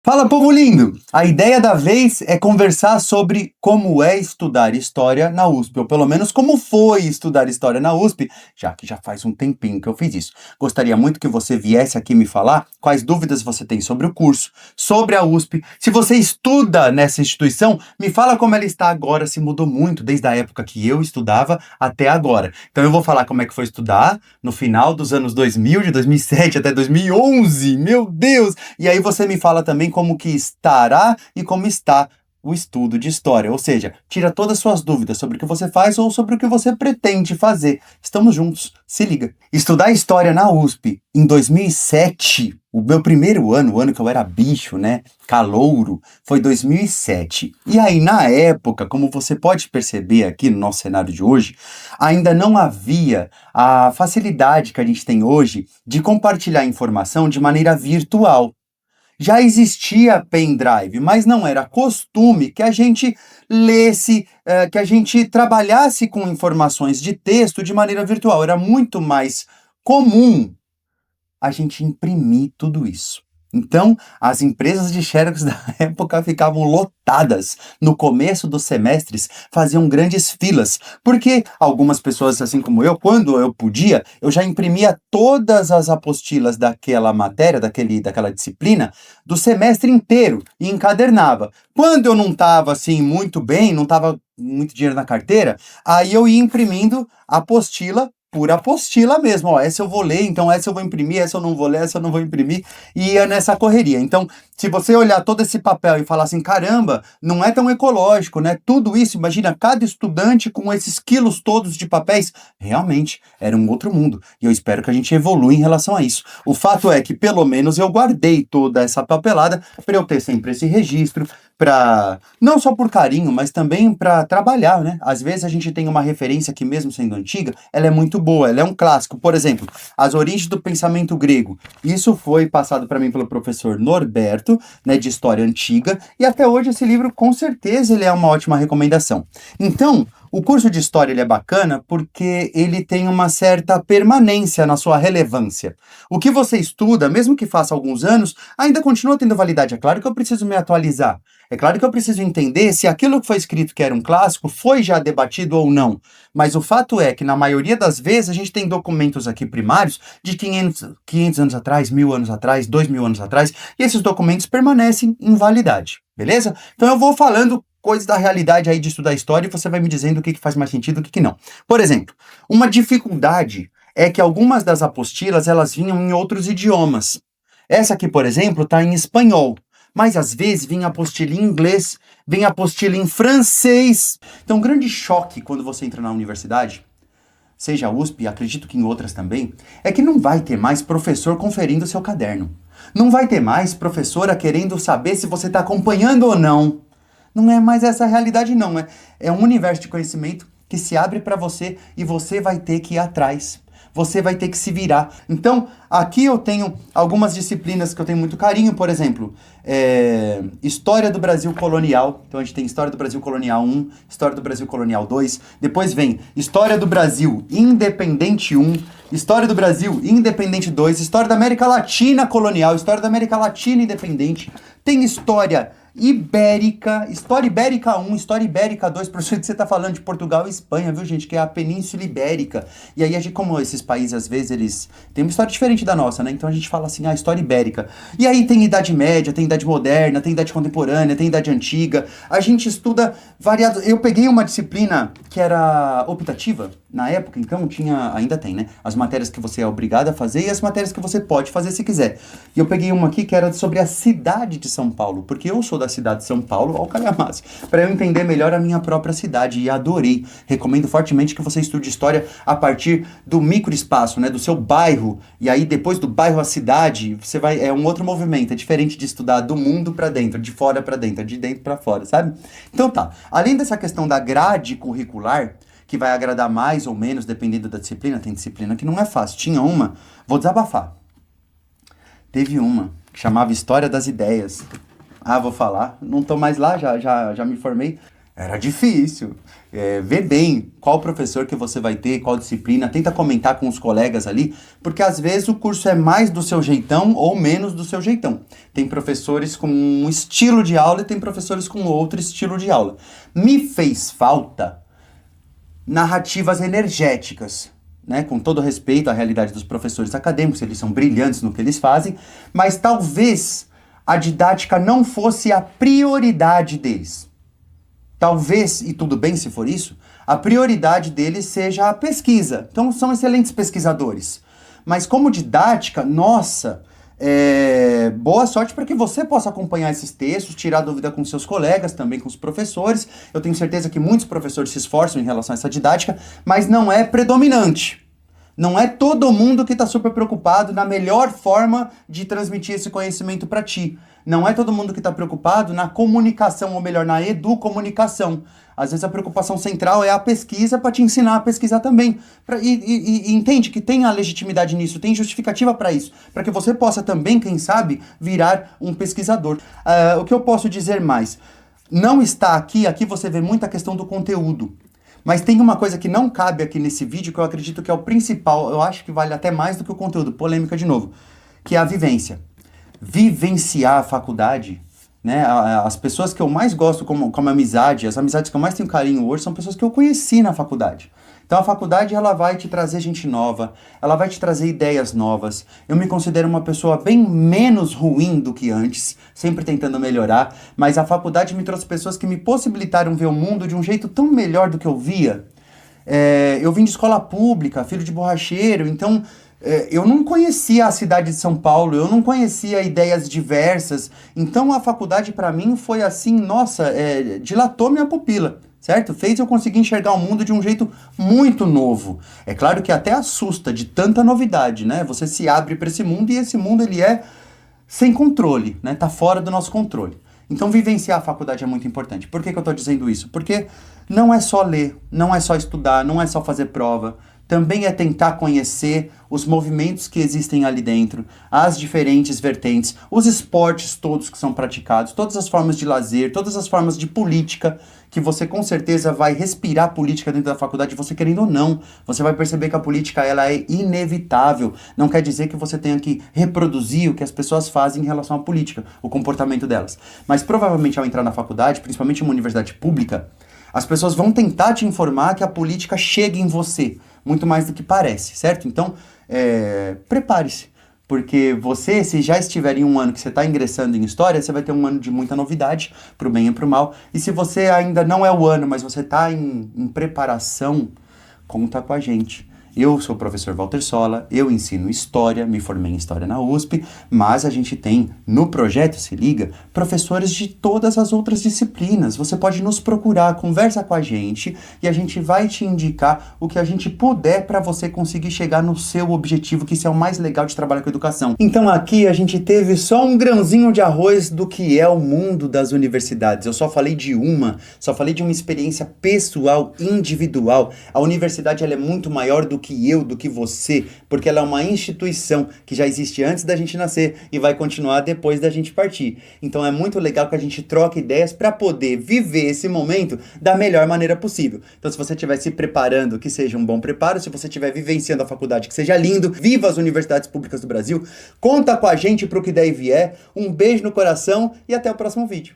Fala, povo lindo! A ideia da vez é conversar sobre como é estudar história na USP, ou pelo menos como foi estudar história na USP, já que já faz um tempinho que eu fiz isso. Gostaria muito que você viesse aqui me falar quais dúvidas você tem sobre o curso, sobre a USP. Se você estuda nessa instituição, me fala como ela está agora, se mudou muito desde a época que eu estudava até agora. Então eu vou falar como é que foi estudar no final dos anos 2000, de 2007 até 2011, meu Deus! E aí você me fala também como que estará e como está o estudo de história, ou seja, tira todas as suas dúvidas sobre o que você faz ou sobre o que você pretende fazer. Estamos juntos, se liga. Estudar história na USP em 2007, o meu primeiro ano, o ano que eu era bicho, né, calouro, foi 2007. E aí, na época, como você pode perceber aqui no nosso cenário de hoje, ainda não havia a facilidade que a gente tem hoje de compartilhar informação de maneira virtual. Já existia pendrive, mas não era costume que a gente lesse, que a gente trabalhasse com informações de texto de maneira virtual. Era muito mais comum a gente imprimir tudo isso. Então, as empresas de xerox da época ficavam lotadas. No começo dos semestres, faziam grandes filas, porque algumas pessoas, assim como eu, quando eu podia, eu já imprimia todas as apostilas daquela matéria, daquela disciplina, do semestre inteiro e encadernava. Quando eu não estava assim muito bem, não estava muito dinheiro na carteira, aí eu ia imprimindo apostila por apostila mesmo, ó, essa eu vou ler, então essa eu vou imprimir, essa eu não vou ler, essa eu não vou imprimir, e ia nessa correria. Então, se você olhar todo esse papel e falar assim, caramba, não é tão ecológico, né? Tudo isso, imagina, cada estudante com esses quilos todos de papéis, realmente, era um outro mundo, e eu espero que a gente evolua em relação a isso. O fato é que, pelo menos, eu guardei toda essa papelada para eu ter sempre esse registro, para não só por carinho, mas também para trabalhar, né? Às vezes a gente tem uma referência que, mesmo sendo antiga, ela é muito boa, ela é um clássico. Por exemplo, As Origens do Pensamento Grego. Isso foi passado para mim pelo professor Norberto, né, de História Antiga, e até hoje esse livro, com certeza, ele é uma ótima recomendação. Então, o curso de História ele é bacana porque ele tem uma certa permanência na sua relevância. O que você estuda, mesmo que faça alguns anos, ainda continua tendo validade. É claro que eu preciso me atualizar. É claro que eu preciso entender se aquilo que foi escrito que era um clássico foi já debatido ou não. Mas o fato é que, na maioria das vezes, a gente tem documentos aqui primários de 500 anos atrás, 1000 anos atrás, 2000 anos atrás, e esses documentos permanecem em validade, beleza? Então eu vou falando coisas da realidade aí de estudar história e você vai me dizendo o que faz mais sentido e o que não. Por exemplo, uma dificuldade é que algumas das apostilas, elas vinham em outros idiomas. Essa aqui, por exemplo, está em espanhol. Mas às vezes vem apostila em inglês, vem apostila em francês. Então, um grande choque quando você entra na universidade, seja a USP, acredito que em outras também, é que não vai ter mais professor conferindo seu caderno. Não vai ter mais professora querendo saber se você está acompanhando ou não. Não é mais essa a realidade, não. É um universo de conhecimento que se abre para você e você vai ter que ir atrás. Você vai ter que se virar. Então, aqui eu tenho algumas disciplinas que eu tenho muito carinho, por exemplo, História do Brasil Colonial. Então, a gente tem História do Brasil Colonial 1, História do Brasil Colonial 2. Depois vem História do Brasil Independente 1, História do Brasil Independente 2, História da América Latina Colonial, História da América Latina Independente. Tem História Ibérica, História Ibérica 1, História Ibérica 2, por isso que você tá falando de Portugal e Espanha, viu, gente? Que é a Península Ibérica. E aí, a gente, como esses países, às vezes, eles têm uma história diferente da nossa, né? Então a gente fala assim, a História Ibérica. E aí tem Idade Média, tem Idade Moderna, tem Idade Contemporânea, tem Idade Antiga. A gente estuda variados. Eu peguei uma disciplina que era optativa, na época, então tinha, ainda tem, né? As matérias que você é obrigado a fazer e as matérias que você pode fazer se quiser. E eu peguei uma aqui que era sobre a cidade de São Paulo, porque eu sou da cidade de São Paulo, ó o calhamaço, para eu entender melhor a minha própria cidade, e adorei. Recomendo fortemente que você estude história a partir do microespaço, né? Do seu bairro, e aí depois do bairro à cidade, você vai, é um outro movimento, é diferente de estudar do mundo para dentro, de fora para dentro, de dentro para fora, sabe? Então tá, além dessa questão da grade curricular, que vai agradar mais ou menos, dependendo da disciplina. Tem disciplina que não é fácil. Tinha uma, vou desabafar. Teve uma que chamava História das Ideias. Ah, vou falar. Não tô mais lá, já me formei. Era difícil. Vê bem qual professor que você vai ter, qual disciplina, tenta comentar com os colegas ali, porque às vezes o curso é mais do seu jeitão ou menos do seu jeitão. Tem professores com um estilo de aula e tem professores com outro estilo de aula. Me fez falta narrativas energéticas, né? Com todo respeito à realidade dos professores acadêmicos, eles são brilhantes no que eles fazem, mas talvez a didática não fosse a prioridade deles. Talvez, e tudo bem se for isso, a prioridade deles seja a pesquisa. Então são excelentes pesquisadores. Mas como didática, nossa, boa sorte para que você possa acompanhar esses textos, tirar dúvida com seus colegas, também com os professores. Eu tenho certeza que muitos professores se esforçam em relação a essa didática, mas não é predominante. Não é todo mundo que está super preocupado na melhor forma de transmitir esse conhecimento para ti. Não é todo mundo que está preocupado na comunicação, ou melhor, na educomunicação. Às vezes a preocupação central é a pesquisa para te ensinar a pesquisar também. E entende que tem a legitimidade nisso, tem justificativa para isso. Para que você possa também, quem sabe, virar um pesquisador. O que eu posso dizer mais? Não está aqui você vê muita questão do conteúdo. Mas tem uma coisa que não cabe aqui nesse vídeo, que eu acredito que é o principal, eu acho que vale até mais do que o conteúdo, polêmica de novo, que é a vivência. Vivenciar a faculdade, né? As pessoas que eu mais gosto como amizade, as amizades que eu mais tenho carinho hoje são pessoas que eu conheci na faculdade. Então a faculdade, ela vai te trazer gente nova, ela vai te trazer ideias novas. Eu me considero uma pessoa bem menos ruim do que antes, sempre tentando melhorar, mas a faculdade me trouxe pessoas que me possibilitaram ver o mundo de um jeito tão melhor do que eu via. Eu vim de escola pública, filho de borracheiro, então eu não conhecia a cidade de São Paulo, eu não conhecia ideias diversas, então a faculdade para mim foi assim, nossa, dilatou minha pupila. Certo? Fez eu conseguir enxergar o mundo de um jeito muito novo. É claro que até assusta de tanta novidade, né? Você se abre para esse mundo e esse mundo ele é sem controle, né? Tá fora do nosso controle. Então vivenciar a faculdade é muito importante. Por que eu tô dizendo isso? Porque não é só ler, não é só estudar, não é só fazer prova. Também é tentar conhecer os movimentos que existem ali dentro, as diferentes vertentes, os esportes todos que são praticados, todas as formas de lazer, todas as formas de política, que você com certeza vai respirar política dentro da faculdade, você querendo ou não. Você vai perceber que a política ela é inevitável. Não quer dizer que você tenha que reproduzir o que as pessoas fazem em relação à política, o comportamento delas. Mas provavelmente ao entrar na faculdade, principalmente em uma universidade pública, as pessoas vão tentar te informar que a política chega em você, muito mais do que parece, certo? Então, prepare-se, porque você, se já estiver em um ano que você está ingressando em história, você vai ter um ano de muita novidade, pro bem e pro mal, e se você ainda não é o ano, mas você está em preparação, conta com a gente. Eu sou o professor Walter Sola, eu ensino História, me formei em História na USP, mas a gente tem no projeto Se Liga professores de todas as outras disciplinas. Você pode nos procurar, conversa com a gente e a gente vai te indicar o que a gente puder para você conseguir chegar no seu objetivo, que isso é o mais legal de trabalhar com educação. Então aqui a gente teve só um grãozinho de arroz do que é o mundo das universidades. Eu só falei de uma experiência pessoal, individual. A universidade ela é muito maior do que eu, do que você, porque ela é uma instituição que já existe antes da gente nascer e vai continuar depois da gente partir. Então é muito legal que a gente troque ideias para poder viver esse momento da melhor maneira possível. Então se você estiver se preparando, que seja um bom preparo, se você estiver vivenciando a faculdade, que seja lindo, viva as universidades públicas do Brasil, conta com a gente pro que der e vier, um beijo no coração e até o próximo vídeo.